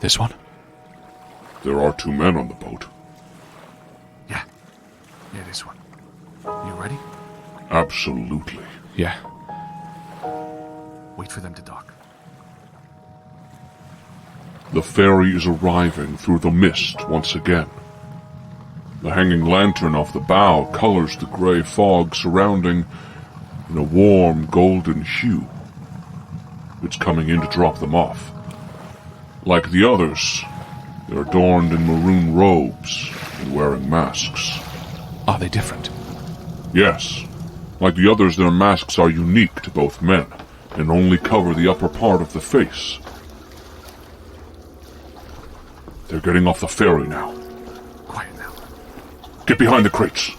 This one? There are 2 men on the boat. Yeah, this one. You ready? Absolutely. Yeah. Wait for them to dock. The ferry is arriving through the mist once again. The hanging lantern off the bow colors the gray fog surrounding in a warm golden hue. It's coming in to drop them off. Like the others, they're adorned in maroon robes and wearing masks. Are they different? Yes. Like the others, their masks are unique to both men and only cover the upper part of the face. They're getting off the ferry now. Quiet now. Get behind the crates.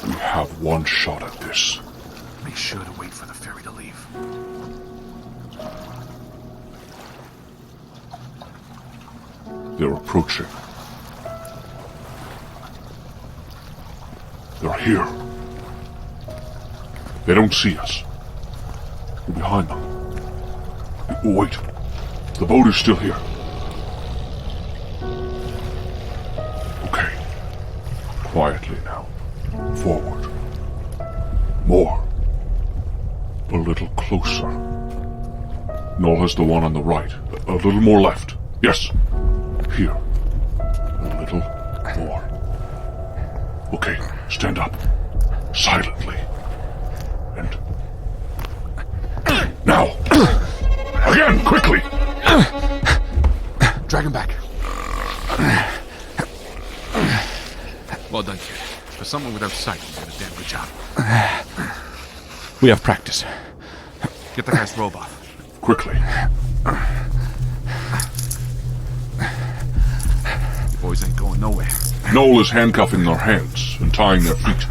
We have one shot at this. Make sure to wait for the ferry to leave. They're approaching. They're here. They don't see us. We're behind them. Wait. The boat is still here. Okay. Quietly now. Forward. More. A little closer. Noel has the one on the right. A little more left. Yes. Here. A little more. Okay, stand up. Silently. And... now! Again, quickly! Drag him back. Well done, kid. For someone without sight, you did a damn good job. We have practice. Get the guy's robe off. Quickly. The boys ain't going nowhere. Noel is handcuffing their hands and tying their feet.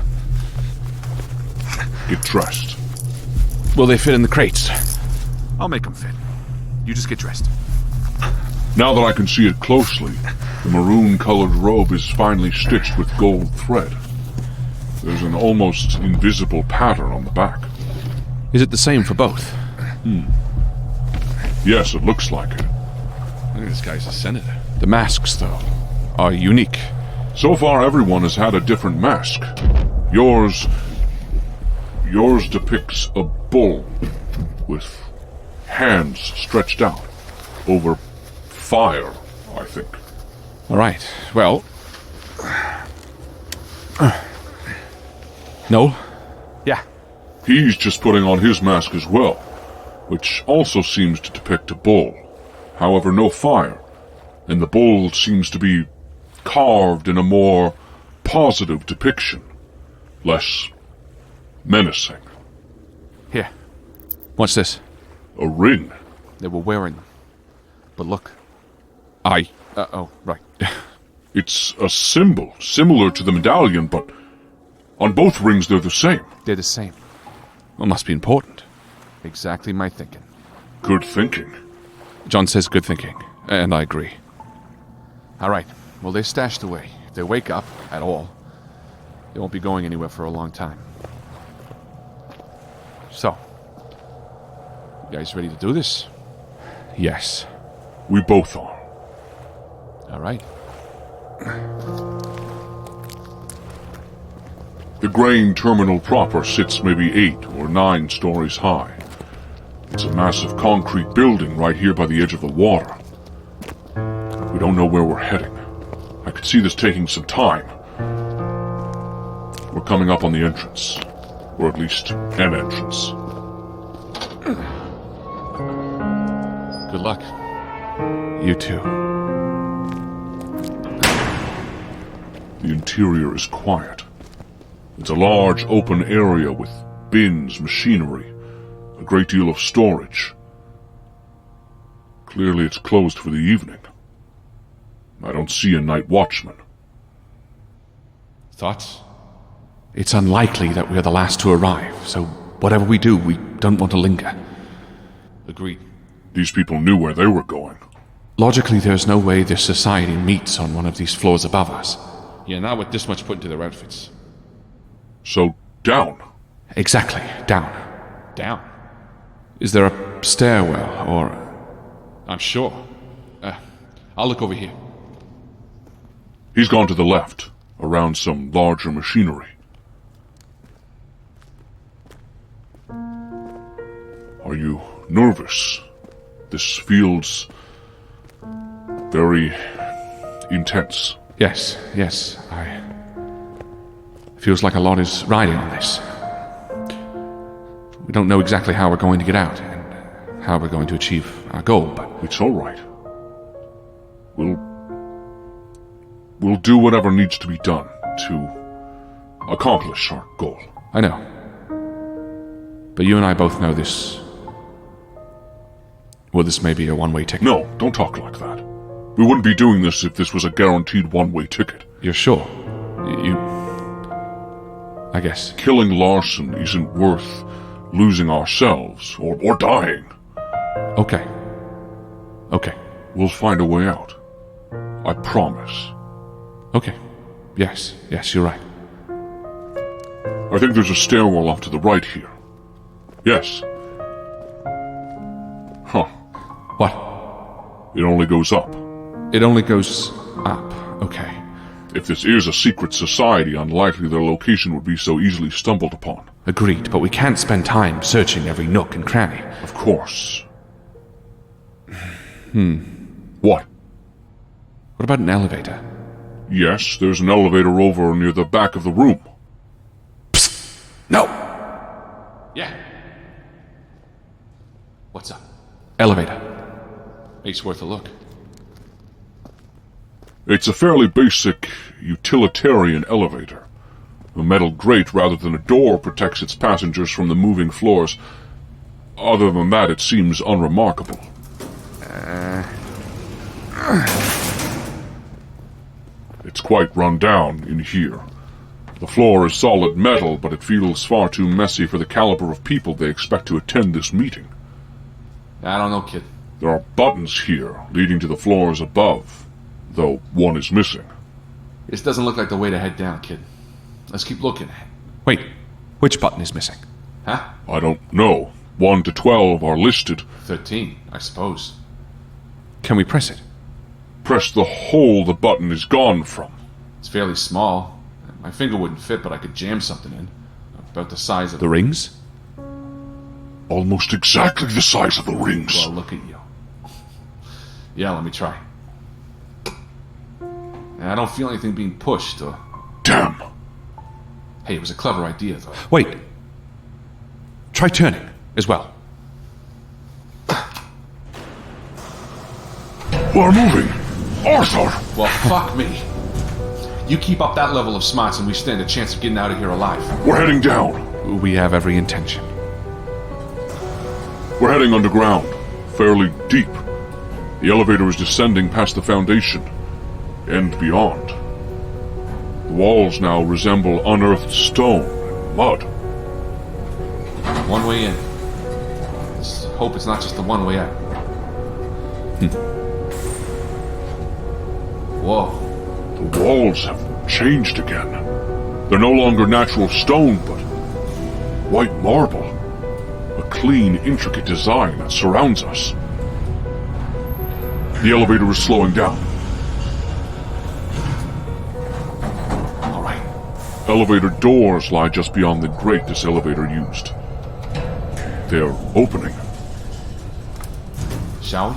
Get dressed. Will they fit in the crates? I'll make them fit. You just get dressed. Now that I can see it closely, the maroon-colored robe is finely stitched with gold thread. There's an almost invisible pattern on the back. Is it the same for both? Yes, it looks like it. I think this guy's a senator. The masks, though, are unique. So far, everyone has had a different mask. Yours depicts a bull with hands stretched out over fire, I think. All right, well... Noel? Yeah. He's just putting on his mask as well, which also seems to depict a bull. However, no fire, and the bull seems to be carved in a more positive depiction, less menacing. Here. What's this? A ring. They were wearing them. But look. Oh, right. It's a symbol, similar to the medallion, but on both rings they're the same. They're the same. Well, must be important. Exactly my thinking. Good thinking. John says good thinking, and I agree. All right. Well, they're stashed away. If they wake up, at all, they won't be going anywhere for a long time. So, you guys ready to do this? Yes. We both are. All right. The grain terminal proper sits maybe 8 or 9 stories high. It's a massive concrete building right here by the edge of the water. We don't know where we're heading. I could see this taking some time. We're coming up on the entrance. Or at least an entrance. Good luck. You too. The interior is quiet. It's a large open area with bins, machinery, a great deal of storage. Clearly it's closed for the evening. I don't see a night watchman. Thoughts? It's unlikely that we're the last to arrive, so whatever we do, we don't want to linger. Agreed. These people knew where they were going. Logically, there's no way this society meets on one of these floors above us. Yeah, not with this much put into their outfits. So, down. Exactly, down. Down? Is there a stairwell, or... I'm sure. I'll look over here. He's gone to the left, around some larger machinery. Are you nervous? This feels very intense. Yes. Feels like a lot is riding on this. We don't know exactly how we're going to get out and how we're going to achieve our goal, but It's all right. We'll do whatever needs to be done to accomplish our goal. I know. But you and I both know this. Well, this may be a one-way ticket. No, don't talk like that. We wouldn't be doing this if this was a guaranteed one-way ticket. You're sure? You... I guess. Killing Lawson isn't worth losing ourselves or dying. Okay. We'll find a way out. I promise. Okay. Yes, you're right. I think there's a stairwell off to the right here. Yes. Huh. What? It only goes up. It only goes up. Okay. If this is a secret society, unlikely their location would be so easily stumbled upon. Agreed, but we can't spend time searching every nook and cranny. Of course. What? What about an elevator? Yes, there's an elevator over near the back of the room. Psst! No! Yeah. What's up? Elevator. It's worth a look. It's a fairly basic, utilitarian elevator. A metal grate rather than a door protects its passengers from the moving floors. Other than that, it seems unremarkable. It's quite run down in here. The floor is solid metal, but it feels far too messy for the caliber of people they expect to attend this meeting. I don't know, kid. There are buttons here leading to the floors above, though one is missing. This doesn't look like the way to head down, kid. Let's keep looking. Wait, which button is missing? Huh? I don't know. 1 to 12 are listed. 13, I suppose. Can we press it? Press the hole the button is gone from. It's fairly small. My finger wouldn't fit, but I could jam something in. About the size of... The rings? Almost exactly the size of the rings. Well, look at you. Yeah, let me try. I don't feel anything being pushed, or... Damn. Hey, it was a clever idea, though. Wait. Try turning, as well. We're moving. Arthur! Well, fuck me. You keep up that level of smarts and we stand a chance of getting out of here alive. We're heading down. We have every intention. We're heading underground, fairly deep. The elevator is descending past the foundation, and beyond. The walls now resemble unearthed stone and mud. One way in. Let's hope it's not just the one way out. Whoa. The walls have changed again. They're no longer natural stone, but white marble. A clean, intricate design that surrounds us. The elevator is slowing down. All right. Elevator doors lie just beyond the grate this elevator used. They're opening. Shall we?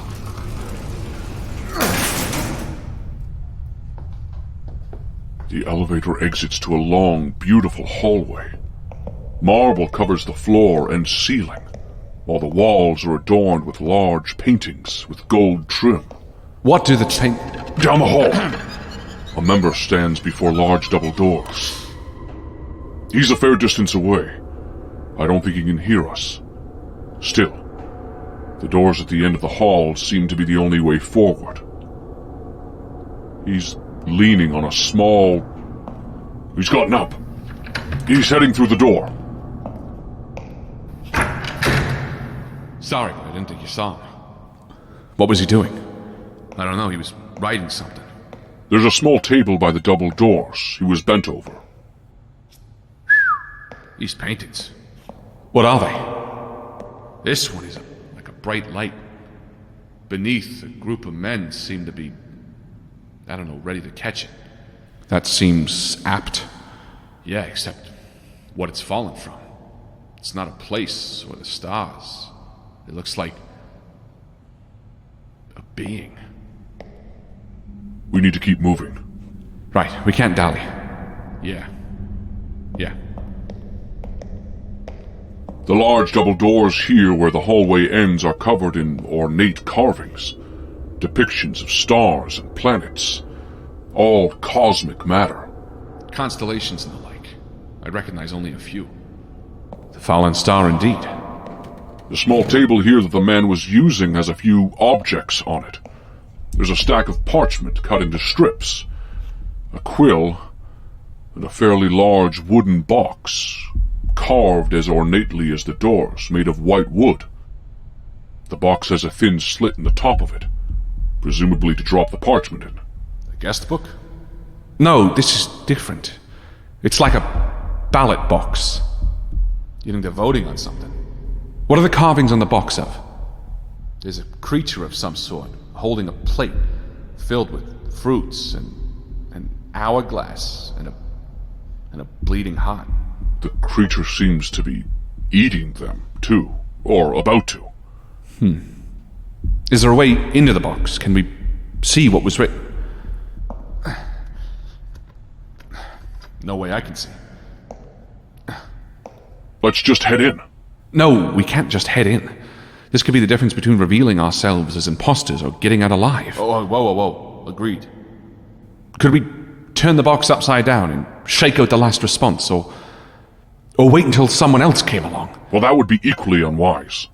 The elevator exits to a long, beautiful hallway. Marble covers the floor and ceiling, while the walls are adorned with large paintings with gold trim. What do the Down the hall, a member stands before large double doors. He's a fair distance away. I don't think he can hear us. Still, the doors at the end of the hall seem to be the only way forward. He's leaning on a small... He's gotten up. He's heading through the door. Sorry, but I didn't think you saw him. What was he doing? I don't know, he was writing something. There's a small table by the double doors. He was bent over. These paintings. What are they? This one is like a bright light. beneath, a group of men seem to be, I don't know, ready to catch it. That seems apt. Yeah, except what it's fallen from. It's not a place or the stars. It looks like a being. We need to keep moving. Right, we can't dally. Yeah. The large double doors here where the hallway ends are covered in ornate carvings, depictions of stars and planets, all cosmic matter. Constellations and the like. I recognize only a few. The fallen star indeed. The small table here that the man was using has a few objects on it. There's a stack of parchment cut into strips, a quill, and a fairly large wooden box, carved as ornately as the doors, made of white wood. The box has a thin slit in the top of it, presumably to drop the parchment in. The guest book? No, this is different. It's like a ballot box. You think they're voting on something? What are the carvings on the box of? There's a creature of some sort, holding a plate filled with fruits and an hourglass and a bleeding heart. The creature seems to be eating them, too, or about to. Is there a way into the box? Can we see what was written? No way I can see. Let's just head in. No, we can't just head in. This could be the difference between revealing ourselves as imposters or getting out alive. Oh, whoa. Agreed. Could we turn the box upside down and shake out the last response, or wait until someone else came along? Well, that would be equally unwise.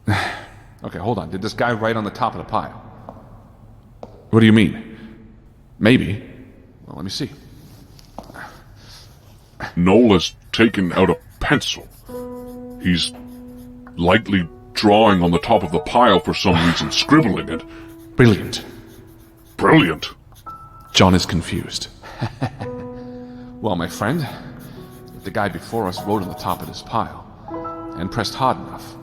Okay, hold on. Did this guy write on the top of the pile? What do you mean? Maybe. Well, let me see. Noel has taken out a pencil. He's lightly drawing on the top of the pile for some reason, scribbling it. Brilliant. Brilliant. John is confused. Well, my friend, if the guy before us wrote on the top of this pile and pressed hard enough,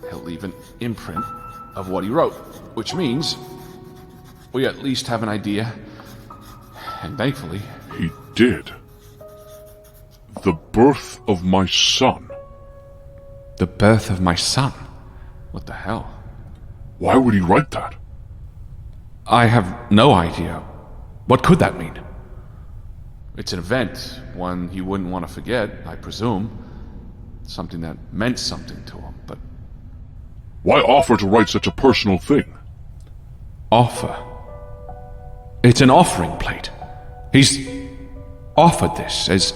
he'll leave an imprint of what he wrote, which means we at least have an idea. And thankfully... He did. The birth of my son. The birth of my son? What the hell? Why would he write that? I have no idea. What could that mean? It's an event, one he wouldn't want to forget, I presume. Something that meant something to him, but... Why offer to write such a personal thing? Offer? It's an offering plate. He's offered this as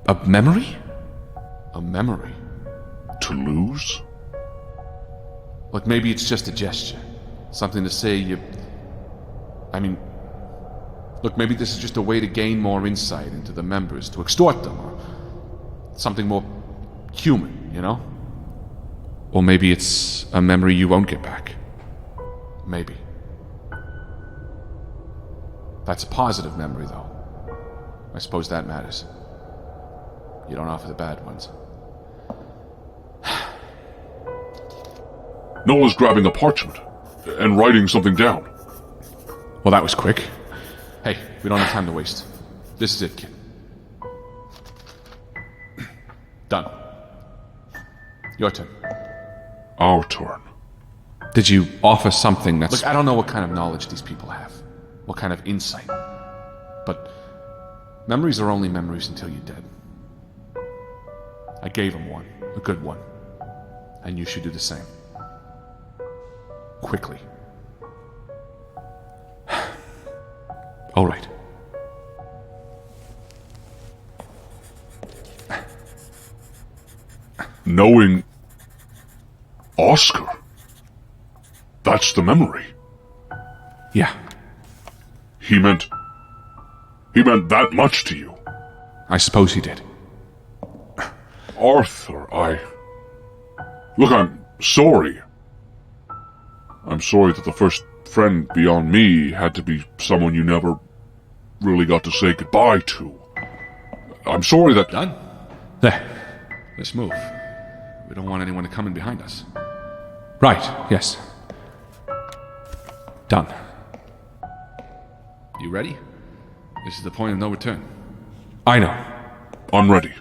a memory? A memory? To lose? Look, maybe it's just a gesture. Something to say look, maybe this is just a way to gain more insight into the members, to extort them, or something more human, you know? Or maybe it's a memory you won't get back. Maybe. That's a positive memory, though. I suppose that matters. You don't offer the bad ones. Noel is grabbing a parchment and writing something down. Well, that was quick. Hey, we don't have time to waste. This is it, kid. Done. Your turn. Our turn. Did you offer something that's... Look, I don't know what kind of knowledge these people have. What kind of insight. But memories are only memories until you're dead. I gave him one. A good one. And you should do the same. Quickly. All right. Knowing Oscar. That's the memory. Yeah. He meant that much to you. I suppose he did. Arthur, Look, I'm sorry. I'm sorry that the first friend beyond me had to be someone you never really got to say goodbye to. I'm sorry that... Done? There. Let's move. We don't want anyone to come in behind us. Right, yes. Done. You ready? This is the point of no return. I know. I'm ready.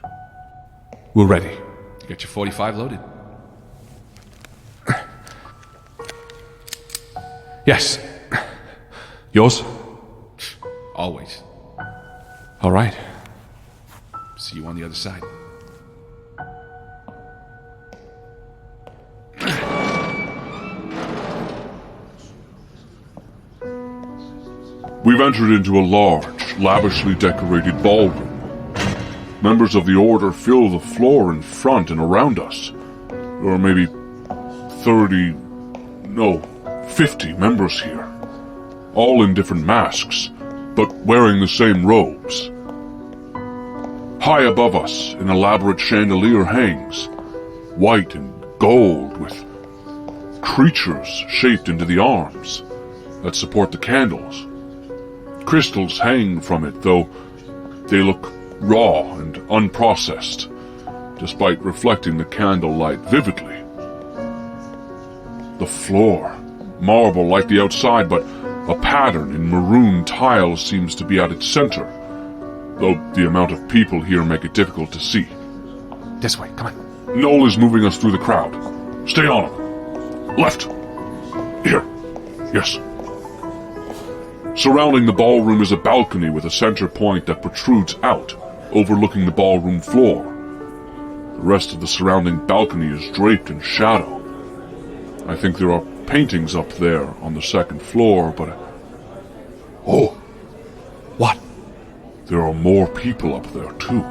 We're ready. You got your 45 loaded? Yes. Yours? Always. All right. See you on the other side. We've entered into a large, lavishly decorated ballroom. Members of the Order fill the floor in front and around us. There are maybe 50 members here. All in different masks, but wearing the same robes. High above us, an elaborate chandelier hangs, white and gold, with creatures shaped into the arms that support the candles. Crystals hang from it, though they look raw and unprocessed, despite reflecting the candlelight vividly. The floor, marble like the outside, but a pattern in maroon tiles seems to be at its center, though the amount of people here make it difficult to see. This way, come on. Noel is moving us through the crowd. Stay on him. Left. Here. Yes. Surrounding the ballroom is a balcony with a center point that protrudes out, overlooking the ballroom floor. The rest of the surrounding balcony is draped in shadow. I think there are paintings up there on the second floor, but... Oh! What? There are more people up there, too.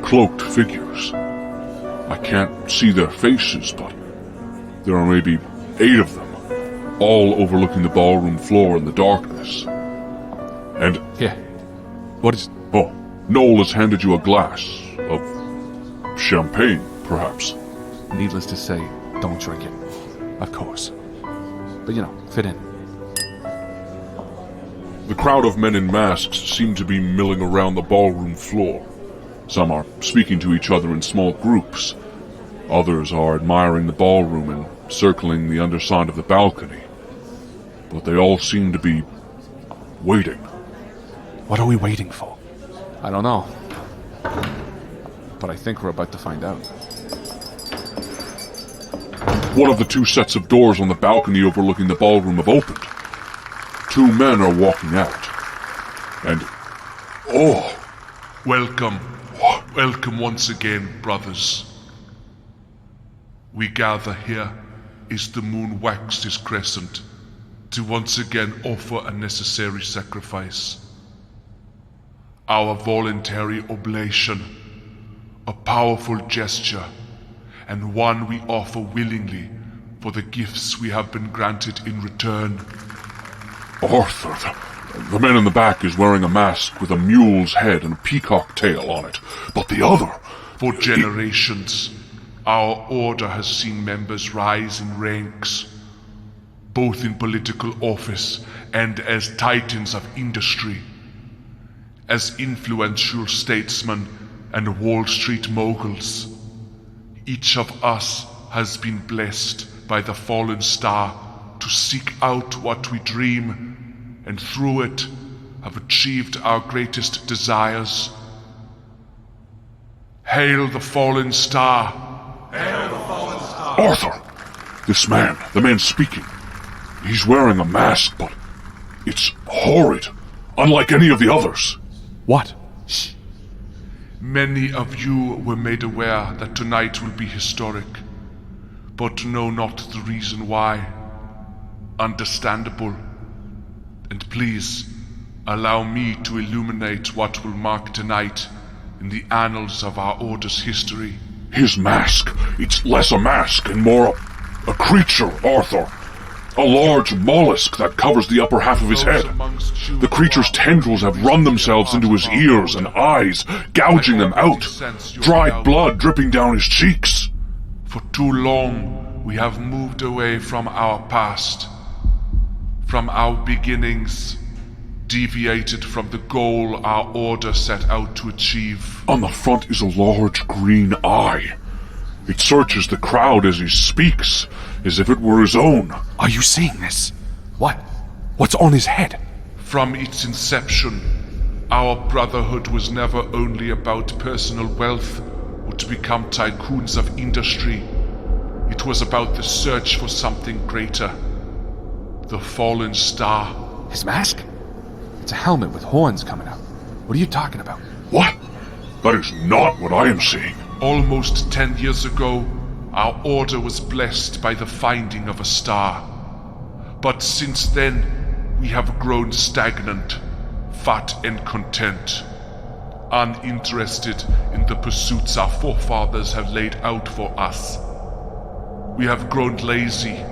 Cloaked figures. I can't see their faces, but there are maybe 8 of them, all overlooking the ballroom floor in the darkness. And... Here. What is... Oh, Noel has handed you a glass of champagne, perhaps. Needless to say, don't drink it. Of course. But fit in. The crowd of men in masks seem to be milling around the ballroom floor. Some are speaking to each other in small groups. Others are admiring the ballroom and circling the underside of the balcony. But they all seem to be waiting. What are we waiting for? I don't know. But I think we're about to find out. One of the 2 sets of doors on the balcony overlooking the ballroom have opened. 2 men are walking out. And... Oh! Welcome. Welcome once again, brothers. We gather here as the moon waxed its crescent to once again offer a necessary sacrifice. Our voluntary oblation, a powerful gesture, and one we offer willingly for the gifts we have been granted in return. Arthur, the man in the back is wearing a mask with a mule's head and a peacock tail on it, but the other... For generations, our order has seen members rise in ranks, both in political office and as titans of industry, as influential statesmen and Wall Street moguls. Each of us has been blessed by the fallen star to seek out what we dream, and through it have achieved our greatest desires. Hail the fallen star! Hail the fallen star! Arthur! This man, the man speaking, he's wearing a mask, but it's horrid, unlike any of the others. What? Shh. Many of you were made aware that tonight will be historic, but know not the reason why. Understandable. And please, allow me to illuminate what will mark tonight in the annals of our Order's history. His mask, it's less a mask and more a creature, Arthur. A large mollusk that covers the upper half of his head. The creature's tendrils have run themselves into his ears and eyes, gouging them out. Dried blood dripping down his cheeks. For too long, we have moved away from our past, from our beginnings, deviated from the goal our order set out to achieve. On the front is a large green eye. It searches the crowd as he speaks, as if it were his own. Are you seeing this? What? What's on his head? From its inception, our brotherhood was never only about personal wealth or to become tycoons of industry. It was about the search for something greater. The fallen star. His mask? It's a helmet with horns coming out. What are you talking about? What? That is not what I am seeing. Almost 10 years ago, our order was blessed by the finding of a star. But since then, we have grown stagnant, fat and content, uninterested in the pursuits our forefathers have laid out for us. We have grown lazy.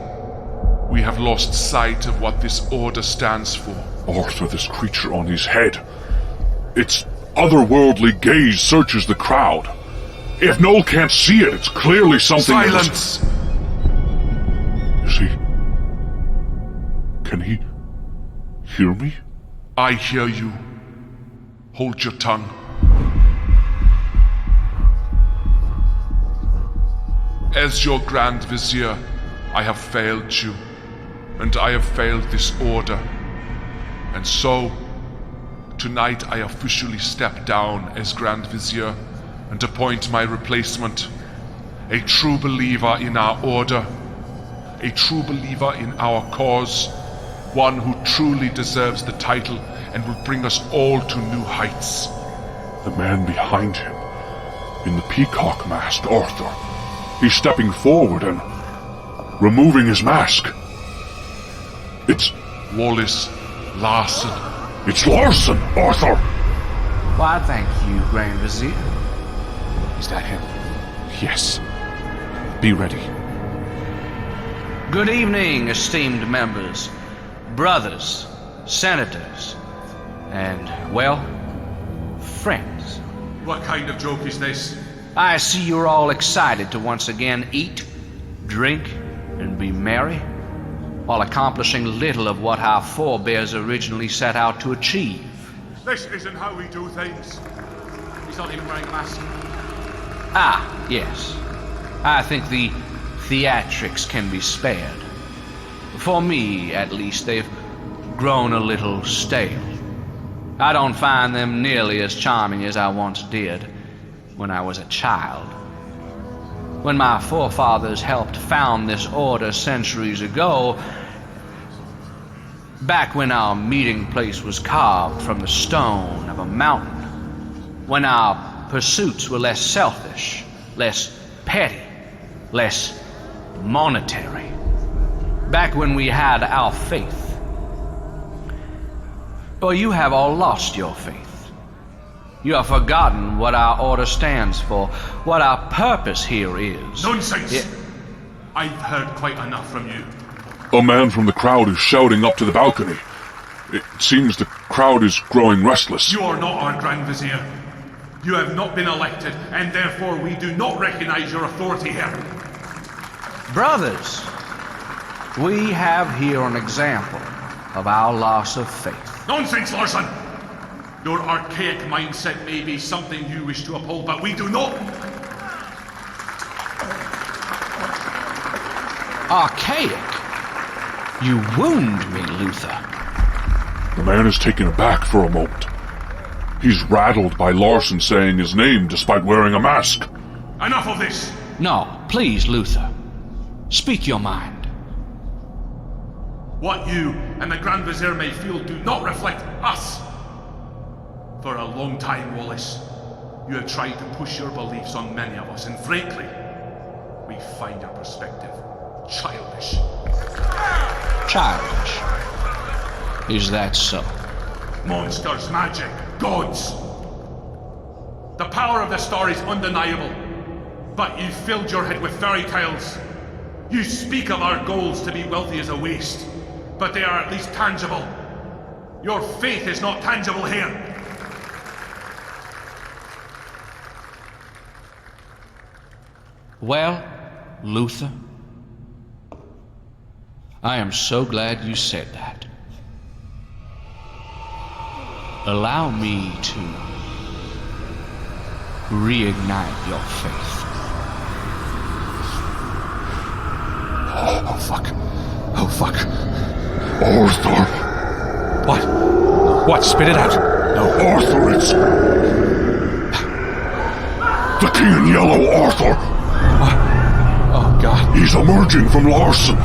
We have lost sight of what this order stands for. Arthur, this creature on his head. Its otherworldly gaze searches the crowd. If Noel can't see it, it's clearly something. Silence! Is he... Can he hear me? I hear you. Hold your tongue. As your Grand Vizier, I have failed you, and I have failed this order. And so, tonight I officially step down as Grand Vizier and appoint my replacement, a true believer in our order, a true believer in our cause, one who truly deserves the title and will bring us all to new heights. The man behind him, in the peacock mask, Arthur. He's stepping forward and removing his mask. It's Lawson. It's Lawson, Arthur! Why, thank you, Grand Vizier. Is that him? Yes. Be ready. Good evening, esteemed members, brothers, senators, and, well, friends. What kind of joke is this? I see you're all excited to once again eat, drink, and be merry, while accomplishing little of what our forebears originally set out to achieve. This isn't how we do things. He's not even wearing a mask. Ah, yes. I think the theatrics can be spared. For me, at least, they've grown a little stale. I don't find them nearly as charming as I once did when I was a child. When my forefathers helped found this order centuries ago, back when our meeting place was carved from the stone of a mountain, when our pursuits were less selfish, less petty, less monetary, back when we had our faith. Well, you have all lost your faith. You have forgotten what our order stands for, what our purpose here is. Nonsense! I've heard quite enough from you. A man from the crowd is shouting up to the balcony. It seems the crowd is growing restless. You are not our Grand Vizier. You have not been elected, and therefore we do not recognize your authority here. Brothers, we have here an example of our loss of faith. Nonsense, Lawson! Your archaic mindset may be something you wish to uphold, but we do not. Archaic? You wound me, Luther. The man is taken aback for a moment. He's rattled by Lawson saying his name despite wearing a mask. Enough of this! No, please, Luther. Speak your mind. What you and the Grand Vizier may feel do not reflect us. For a long time, Wallace, you have tried to push your beliefs on many of us, and frankly, we find your perspective childish. Childish. Is that so? Monsters, magic, gods. The power of the star is undeniable, but you've filled your head with fairy tales. You speak of our goals to be wealthy as a waste, but they are at least tangible. Your faith is not tangible here. Well, Luther, I am so glad you said that. Allow me to reignite your faith. Oh, fuck. Oh, fuck. Arthur! What? What? Spit it out. No. Arthur, it's... The King in Yellow, Arthur! What? Oh, God. He's emerging from Lawson,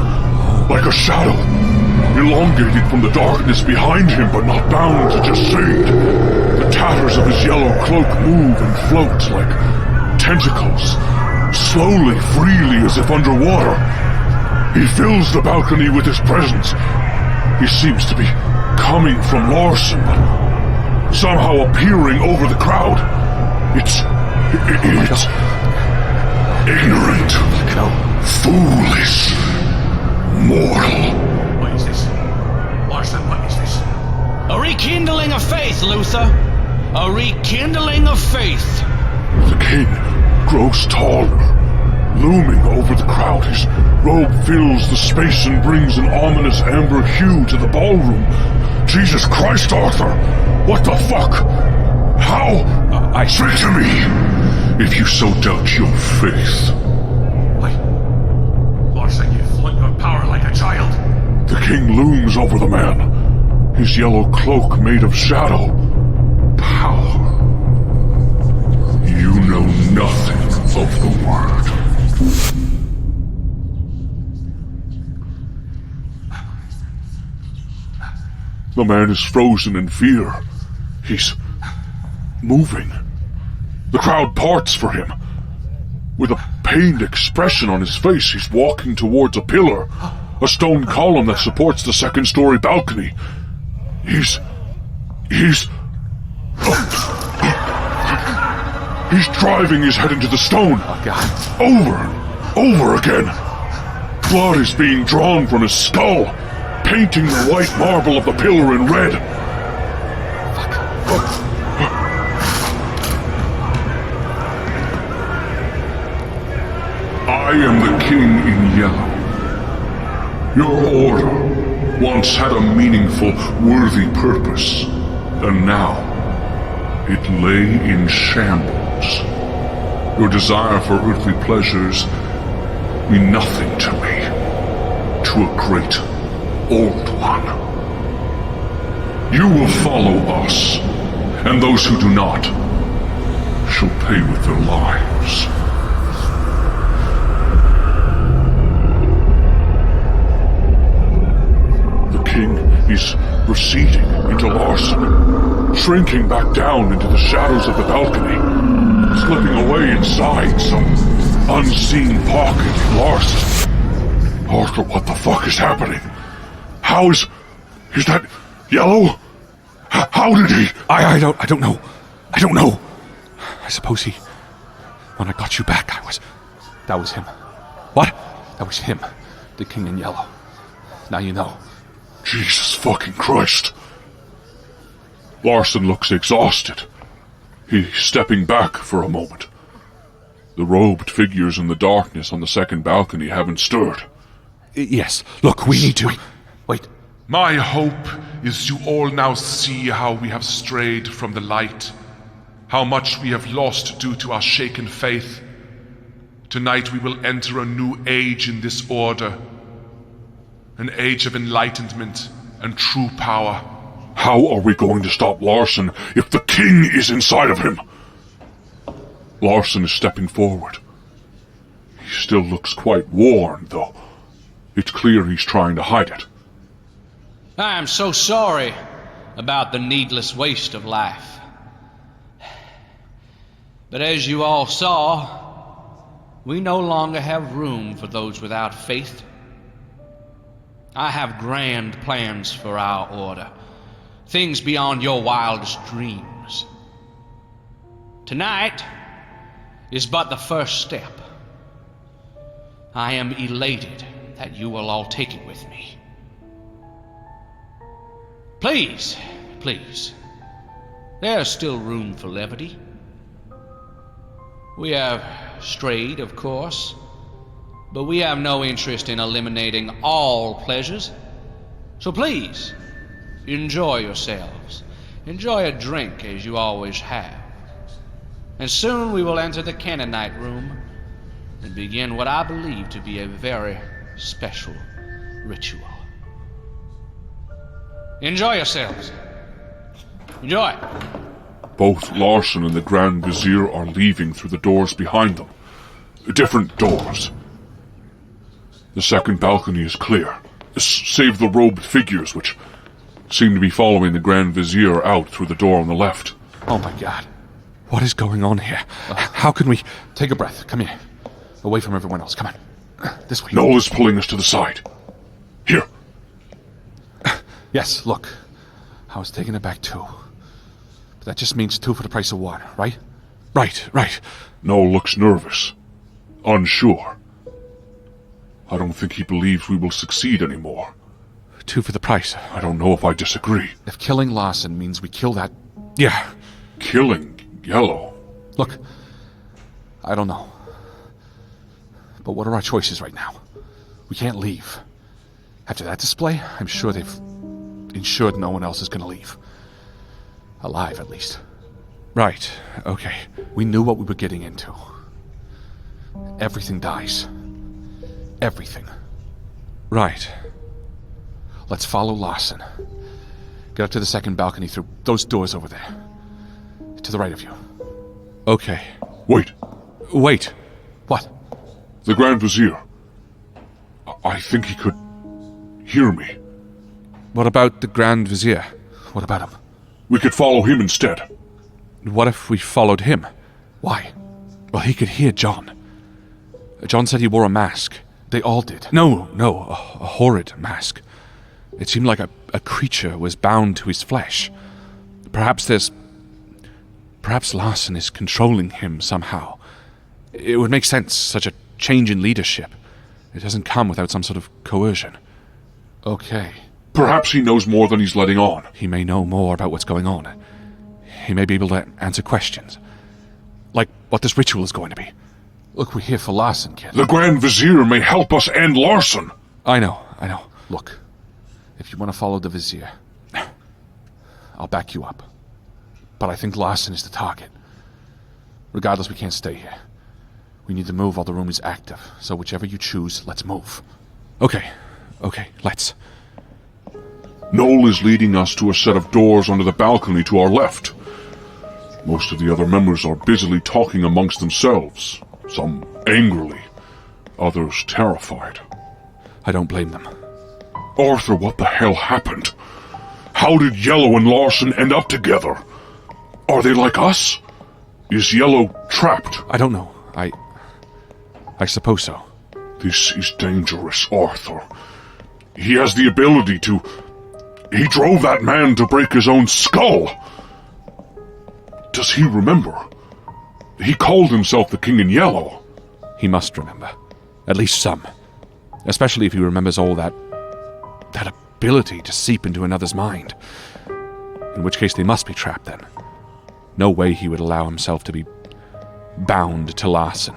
like a shadow. Elongated from the darkness behind him, but not bound, just shade. The tatters of his yellow cloak move and float like tentacles, slowly, freely, as if underwater. He fills the balcony with his presence. He seems to be coming from Lawson, but somehow appearing over the crowd. It's ignorant, foolish, mortal. What is this? Lawson, what is this? A rekindling of faith, Luther. A rekindling of faith. The king grows taller, looming over the crowd. His robe fills the space and brings an ominous amber hue to the ballroom. Jesus Christ, Arthur! What the fuck? How? Speak to me, if you so doubt your faith. Why? Lawson, you flaunt your power like a child. The king looms over the man, his yellow cloak made of shadow. Power. You know nothing of the word. The man is frozen in fear. He's moving. The crowd parts for him. With a pained expression on his face, he's walking towards a pillar, a stone column that supports the second-story balcony. He's driving his head into the stone. Oh, God. Over and over again. Blood is being drawn from his skull, painting the white marble of the pillar in red. I am the King in Yellow. Your order once had a meaningful, worthy purpose, and now it lay in shambles. Your desire for earthly pleasures mean nothing to me, to a great old one. You will follow us, and those who do not shall pay with their lives. The king is receding into Lawson, shrinking back down into the shadows of the balcony, slipping away inside some unseen pocket in Lawson. Arthur, what the fuck is happening? How is that Yellow? How did he? I don't know. I don't know. I suppose when I got you back, that was him. What? That was him. The King in Yellow. Now you know. Jesus fucking Christ. Lawson looks exhausted. He's stepping back for a moment. The robed figures in the darkness on the second balcony haven't stirred. Yes. Look, we need to... Wait. My hope is you all now see how we have strayed from the light, how much we have lost due to our shaken faith. Tonight we will enter a new age in this order, an age of enlightenment and true power. How are we going to stop Lawson if the king is inside of him? Lawson is stepping forward. He still looks quite worn, though. It's clear he's trying to hide it. I am so sorry about the needless waste of life. But as you all saw, we no longer have room for those without faith. I have grand plans for our order, things beyond your wildest dreams. Tonight is but the first step. I am elated that you will all take it with me. Please, there's still room for levity. We have strayed, of course, but we have no interest in eliminating all pleasures. So please, enjoy yourselves. Enjoy a drink as you always have. And soon we will enter the Canaanite room and begin what I believe to be a very special ritual. Enjoy yourselves. Enjoy. Both Lawson and the Grand Vizier are leaving through the doors behind them. Different doors. The second balcony is clear, save the robed figures which seem to be following the Grand Vizier out through the door on the left. Oh my god. What is going on here? How can we... Take a breath. Come here. Away from everyone else. Come on. This way. Noel is pulling us to the side. Here. Yes, look. I was taking it back too. But that just means 2 for the price of 1, right? Right. Noel looks nervous. Unsure. I don't think he believes we will succeed anymore. 2 for the price. I don't know if I disagree. If killing Lawson means we kill that... Yeah. Killing Yellow? Look, I don't know. But what are our choices right now? We can't leave. After that display, I'm sure they've ensured no one else is going to leave. Alive, at least. Right, okay. We knew what we were getting into. Everything dies. Everything. Right. Let's follow Lawson. Get up to the second balcony through those doors over there. To the right of you. Okay. Wait. What? The Grand Vizier. I think he could hear me. What about the Grand Vizier? What about him? We could follow him instead. What if we followed him? Why? Well, he could hear John. John said he wore a mask. They all did. No, a horrid mask. It seemed like a creature was bound to his flesh. Perhaps Lawson is controlling him somehow. It would make sense, such a change in leadership. It doesn't come without some sort of coercion. Okay. Perhaps he knows more than he's letting on. He may know more about what's going on. He may be able to answer questions. Like what this ritual is going to be. Look, we're here for Lawson, kid. The Grand Vizier may help us end Lawson. I know. Look, if you want to follow the Vizier, I'll back you up. But I think Lawson is the target. Regardless, we can't stay here. We need to move while the room is active. So whichever you choose, let's move. Okay, let's. Noel is leading us to a set of doors under the balcony to our left. Most of the other members are busily talking amongst themselves. Some angrily, others terrified. I don't blame them. Arthur, what the hell happened? How did Yellow and Lawson end up together? Are they like us? Is Yellow trapped? I don't know. I suppose so. This is dangerous, Arthur. He has the ability to... He drove that man to break his own skull. Does he remember? He called himself the King in Yellow. He must remember. At least some. Especially if he remembers all that ability to seep into another's mind. In which case they must be trapped then. No way he would allow himself to be bound to Lawson.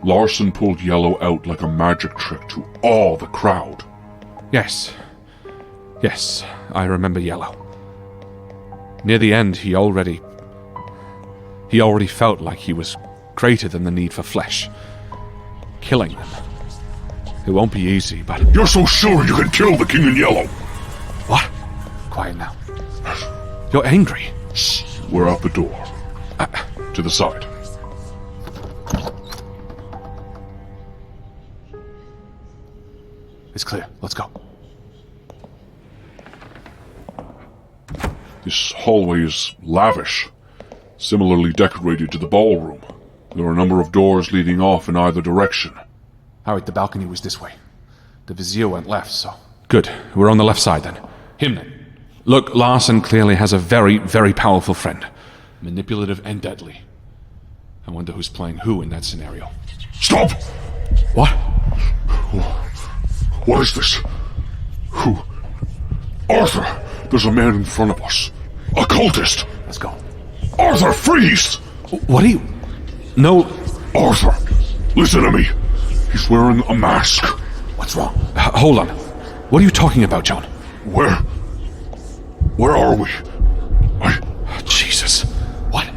Lawson pulled Yellow out like a magic trick to awe the crowd. Yes, I remember Yellow. Near the end, he already felt like he was greater than the need for flesh. Killing them. It won't be easy, but... You're so sure you can kill the King in Yellow? What? Quiet now. You're angry. Shh. We're out the door. To the side. It's clear. Let's go. This hallway is lavish, similarly decorated to the ballroom. There are a number of doors leading off in either direction. Alright, the balcony was this way. The Vizier went left, so... Good. We're on the left side, then. Him, then. Look, Lawson clearly has a very, very powerful friend. Manipulative and deadly. I wonder who's playing who in that scenario. Stop! What? What is this? Who? Arthur! There's a man in front of us. A cultist! Let's go. Arthur, freeze! What are you... No... Arthur, listen to me. He's wearing a mask. What's wrong? Hold on. What are you talking about, John? Where are we? Jesus. What?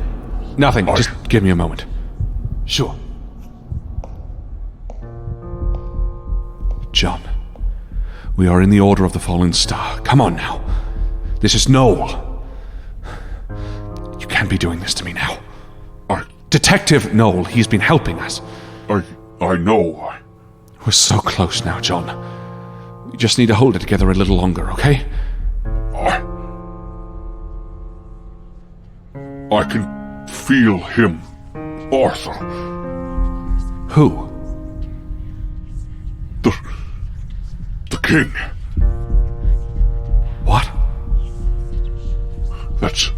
Nothing. Just give me a moment. Sure. John, we are in the Order of the Fallen Star. Come on now. This is Noel. You can't be doing this to me now. Detective Noel, he's been helping us. I know. We're so close now, John. We just need to hold it together a little longer, okay? I can feel him. Arthur. Who? The king. What? That's...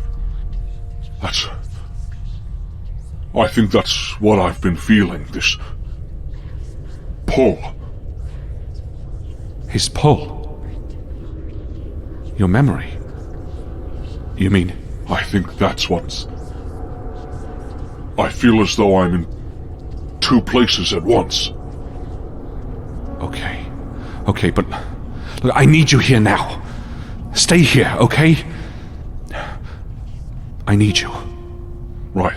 I think that's what I've been feeling, this... pull. His pull? Your memory? You mean... I think that's what's... I feel as though I'm in two places at once. Okay, but... Look, I need you here now. Stay here, okay? I need you. Right.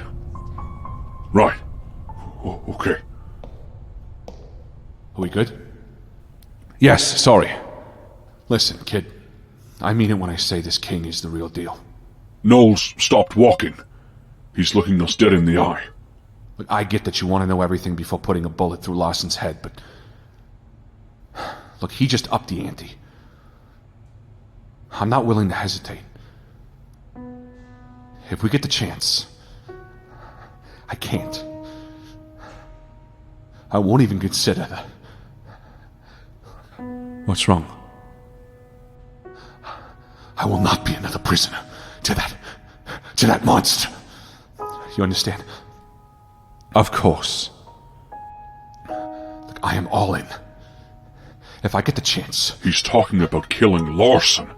Okay. Are we good? Yes, sorry. Listen, kid. I mean it when I say this king is the real deal. Noel's stopped walking. He's looking us dead in the eye. Look, I get that you want to know everything before putting a bullet through Lawson's head, but... Look, he just upped the ante. I'm not willing to hesitate. If we get the chance... I can't. I won't even consider that. What's wrong? I will not be another prisoner to that monster. You understand? Of course. Look, I am all in. If I get the chance... He's talking about killing Lawson.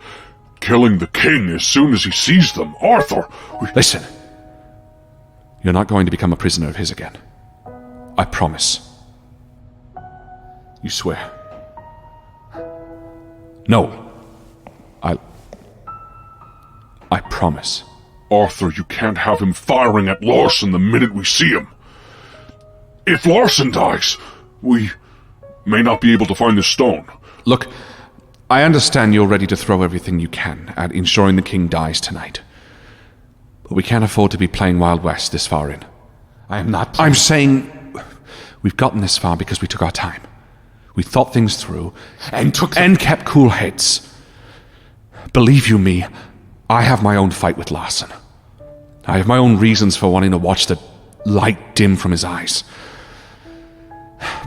Killing the king as soon as he sees them. Arthur! Listen. You're not going to become a prisoner of his again. I promise. You swear? No. I promise. Arthur, you can't have him firing at Lawson the minute we see him. If Lawson dies, we may not be able to find the stone. Look, I understand you're ready to throw everything you can at ensuring the king dies tonight. But we can't afford to be playing Wild West this far in. I am not playing... I'm saying we've gotten this far because we took our time. We thought things through and kept cool heads. Believe you me, I have my own fight with Lawson. I have my own reasons for wanting to watch the light dim from his eyes.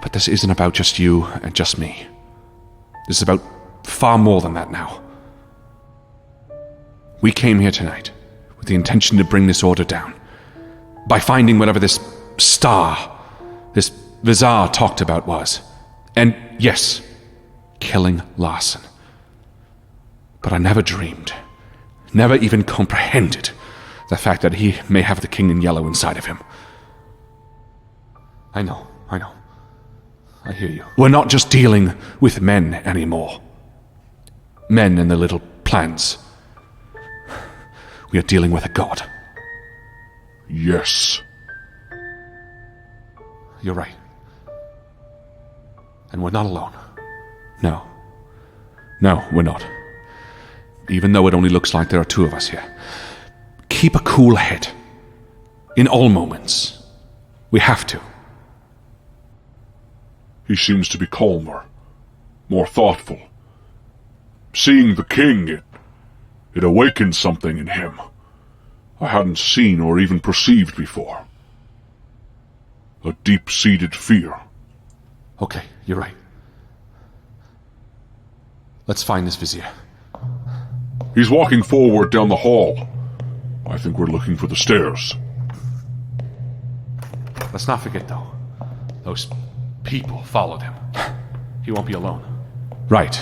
But this isn't about just you and just me. This is about far more than that now. We came here tonight with the intention to bring this order down. By finding whatever this star, this Vizier talked about was. And yes, killing Lawson. But I never dreamed, never even comprehended the fact that he may have the king in yellow inside of him. I know. I hear you. We're not just dealing with men anymore. Men and their little plans. We are dealing with a god. Yes. You're right. And we're not alone. No, we're not. Even though it only looks like there are two of us here. Keep a cool head. In all moments. We have to. He seems to be calmer, more thoughtful. Seeing the king, it awakened something in him I hadn't seen or even perceived before. A deep-seated fear. Okay, you're right. Let's find this Vizier. He's walking forward down the hall. I think we're looking for the stairs. Let's not forget, though. Those people followed him. He won't be alone. Right.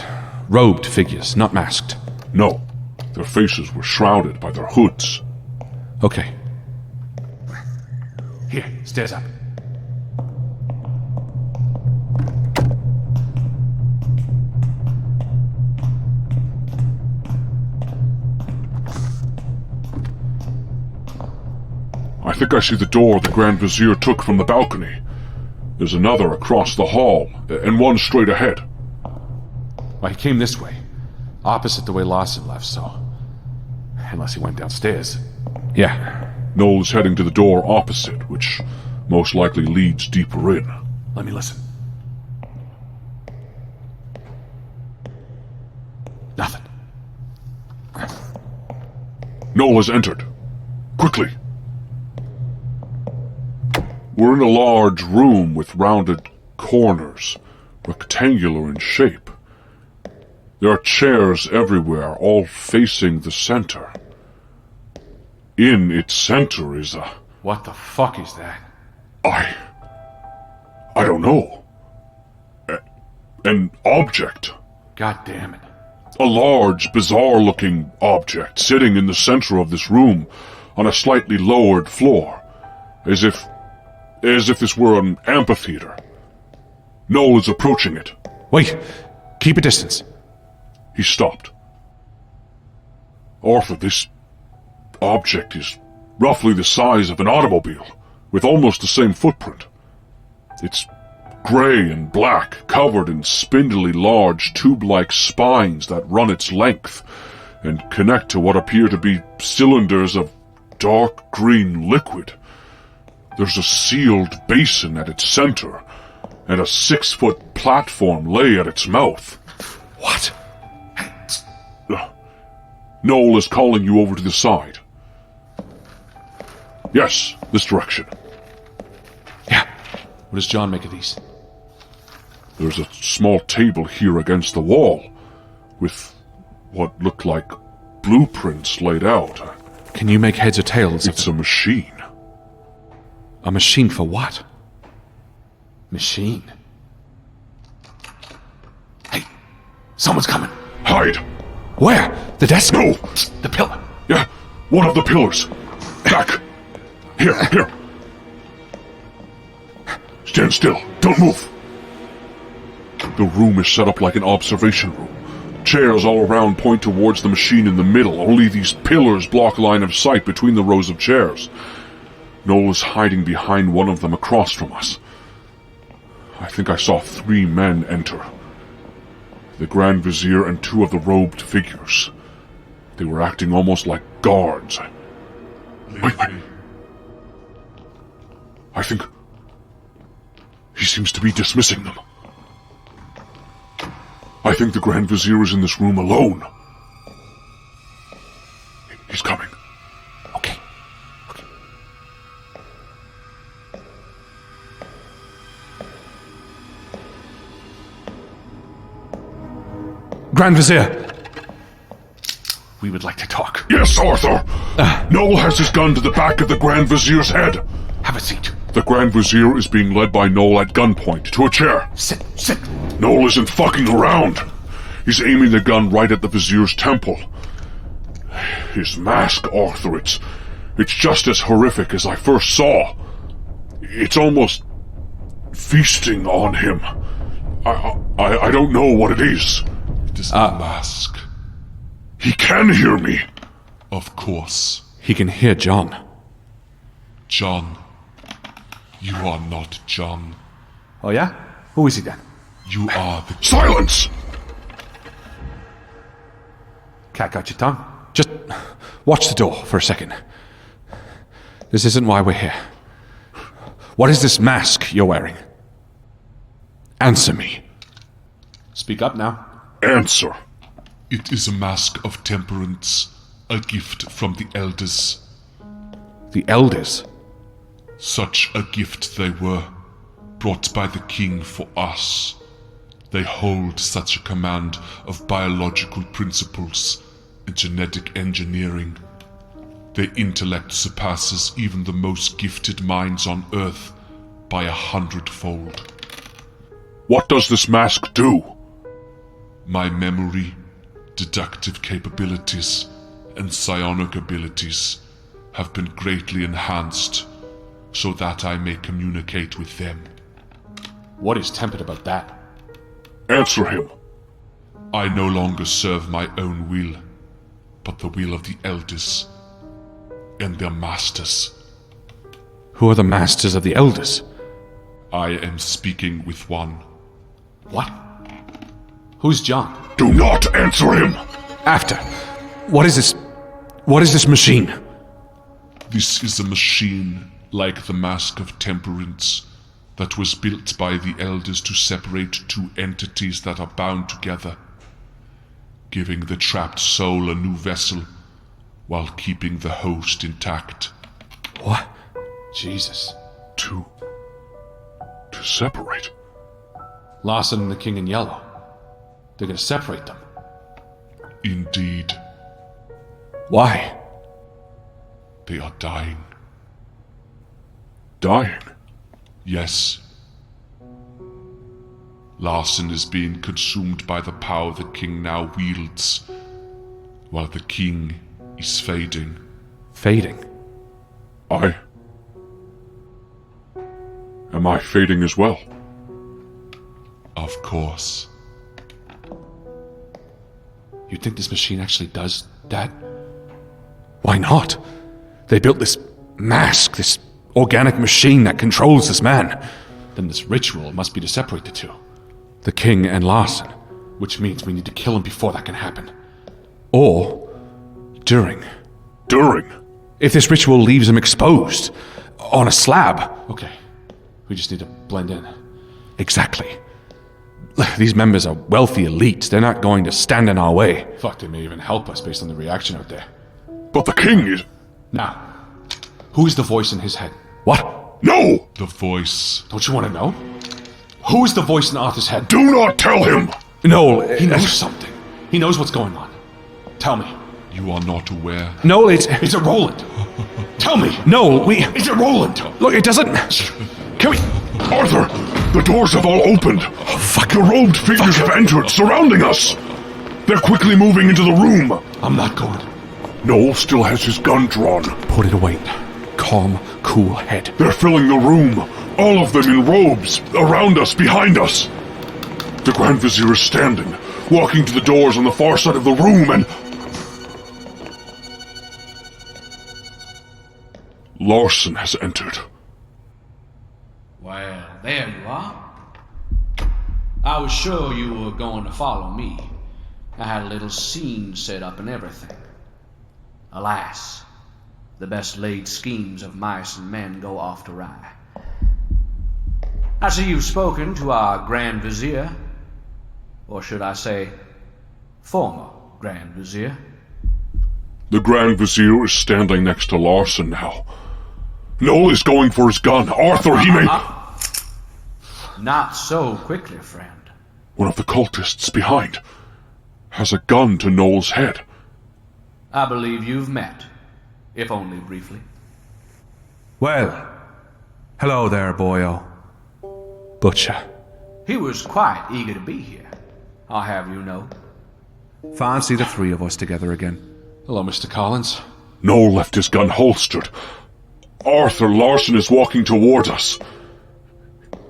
Robed figures, not masked. No. Their faces were shrouded by their hoods. Okay. Here, stairs up. I think I see the door the Grand Vizier took from the balcony. There's another across the hall, and one straight ahead. Well, he came this way. Opposite the way Lawson left, so... Unless he went downstairs. Yeah, Noel is heading to the door opposite, which most likely leads deeper in. let me listen. Nothing. Noel has entered. Quickly. We're in a large room with rounded corners, rectangular in shape. There are chairs everywhere, all facing the center. In its center is a... What the fuck is that? I don't know. An object. God damn it. A large, bizarre-looking object sitting in the center of this room on a slightly lowered floor, as if this were an amphitheater. Noel is approaching it. Wait, keep a distance. He stopped. Arthur, this object is roughly the size of an automobile, with almost the same footprint. It's gray and black, covered in spindly large tube-like spines that run its length and connect to what appear to be cylinders of dark green liquid. There's a sealed basin at its center, and a 6-foot platform lay at its mouth. What? Noel is calling you over to the side. Yes, this direction. Yeah. What does John make of these? There's a small table here against the wall, with what looked like blueprints laid out. Can you make heads or tails of It's a machine. A machine for what? Machine? Hey, someone's coming. Hide! Where? The desk? No! The pillar. Yeah, one of the pillars. Back! Here. Stand still. Don't move. The room is set up like an observation room. Chairs all around point towards the machine in the middle. Only these pillars block line of sight between the rows of chairs. Noel is hiding behind one of them across from us. I think I saw 3 men enter. The Grand Vizier and 2 of the robed figures. They were acting almost like guards. Wait. I think... he seems to be dismissing them. I think the Grand Vizier is in this room alone. He's coming. Okay. Grand Vizier! We would like to talk. Yes, Arthur! Noel has his gun to the back of the Grand Vizier's head. Have a seat. The Grand Vizier is being led by Noel at gunpoint to a chair. Sit. Noel isn't fucking around. He's aiming the gun right at the Vizier's temple. His mask, Arthur, it's just as horrific as I first saw. It's almost feasting on him. I don't know what it is. It is a mask. He can hear me. Of course. He can hear John. John. You are not John. Oh yeah? Who is he then? You are the... Silence! Cat got your tongue? Just watch the door for a second. This isn't why we're here. What is this mask you're wearing? Answer me. Speak up now. Answer. It is a mask of temperance, a gift from the elders. The elders? Such a gift they were, brought by the king for us. They hold such a command of biological principles and genetic engineering. Their intellect surpasses even the most gifted minds on Earth by 100-fold. What does this mask do? My memory, deductive capabilities, and psionic abilities have been greatly enhanced so that I may communicate with them. What is tempered about that? Answer him. I no longer serve my own will, but the will of the elders and their masters. Who are the masters of the elders? I am speaking with one. What? Who's John? Do not answer him! After. What is this What is this machine? This is a machine like the Mask of Temperance that was built by the elders to separate two entities that are bound together, giving the trapped soul a new vessel while keeping the host intact. What? Jesus. To separate. Lawson and the King in Yellow. They're gonna separate them. Indeed, Why? they are dying. Dying. Yes. Lawson is being consumed by the power the king now wields, while the king is fading. Fading. Am I fading as well? Of course. You think this machine actually does that? Why not? They built this mask, this organic machine that controls this man. Then this ritual must be to separate the two. The king and Lawson. Which means we need to kill him before that can happen. Or during. During. If this ritual leaves him exposed on a slab. Okay, we just need to blend in. Exactly. These members are wealthy elites. They're not going to stand in our way. Fuck, they may even help us based on the reaction out there. But the king is... Now, who is the voice in his head? What? No! The voice. Don't you want to know? Who is the voice in Arthur's head? Do not tell him! Noel, he knows something. He knows what's going on. Tell me. You are not aware. Noel, it's a Roland. Tell me. Noel, it's a Roland. Look, it doesn't... Can we... Arthur! The doors have all opened! Oh, fuck. The robed figures have entered, surrounding us! They're quickly moving into the room! I'm not going. Noel still has his gun drawn. Put it away. Calm, cool head. They're filling the room, all of them in robes, around us, behind us. The Grand Vizier is standing, walking to the doors on the far side of the room, and... Lawson has entered. Well, there you are. I was sure you were going to follow me. I had a little scene set up and everything. Alas, the best laid schemes of mice and men go off awry. I see you've spoken to our Grand Vizier, or should I say, former Grand Vizier. The Grand Vizier is standing next to Lawson now. Noel is going for his gun. Arthur, he may... Not so quickly, friend. One of the cultists behind has a gun to Noel's head. I believe you've met, if only briefly. Well, hello there, boyo. Butcher. He was quite eager to be here, I'll have you know. Fancy the three of us together again. Hello, Mr. Collins. Noel left his gun holstered. Arthur, Lawson is walking towards us.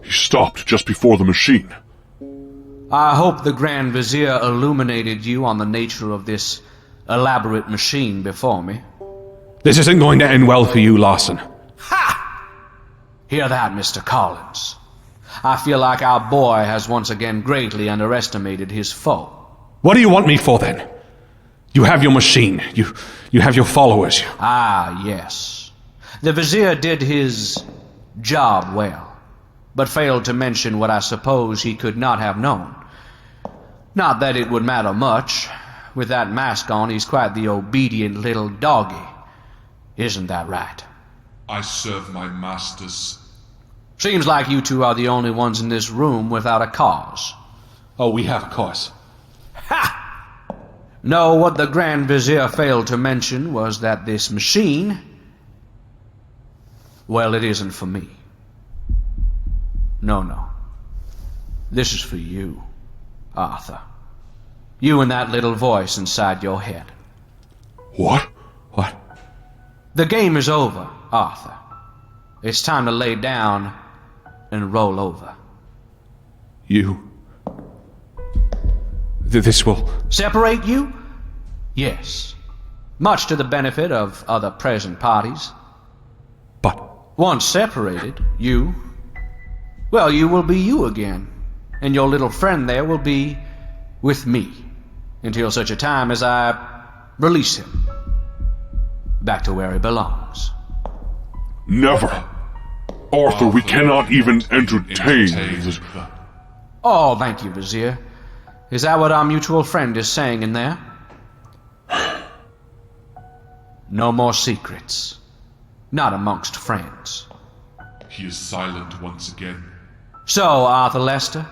He stopped just before the machine. I hope the Grand Vizier illuminated you on the nature of this elaborate machine before me. This isn't going to end well for you, Lawson. Ha! Hear that, Mr. Collins? I feel like our boy has once again greatly underestimated his foe. What do you want me for, then? You have your machine. You have your followers. Ah, yes. The Vizier did his job well, but failed to mention what I suppose he could not have known. Not that it would matter much. With that mask on, he's quite the obedient little doggy. Isn't that right? I serve my masters. Seems like you two are the only ones in this room without a cause. Oh, we have a cause. Ha! No, what the Grand Vizier failed to mention was that this machine... well, it isn't for me. No. This is for you, Arthur. You and that little voice inside your head. What? What? The game is over, Arthur. It's time to lay down and roll over. You... This will... Separate you? Yes. Much to the benefit of other present parties. But... Once separated, you... well, you will be you again. And your little friend there will be with me. Until such a time as I release him. back to where he belongs. Never. Arthur, we cannot even entertain this. Oh, thank you, Vizier. Is that what our mutual friend is saying in there? No more secrets. Not amongst friends. He is silent once again. So, Arthur Lester,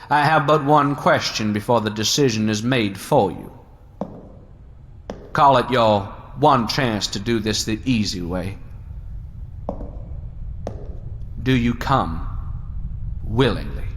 I have but one question before the decision is made for you. Call it your one chance to do this the easy way. Do you come willingly?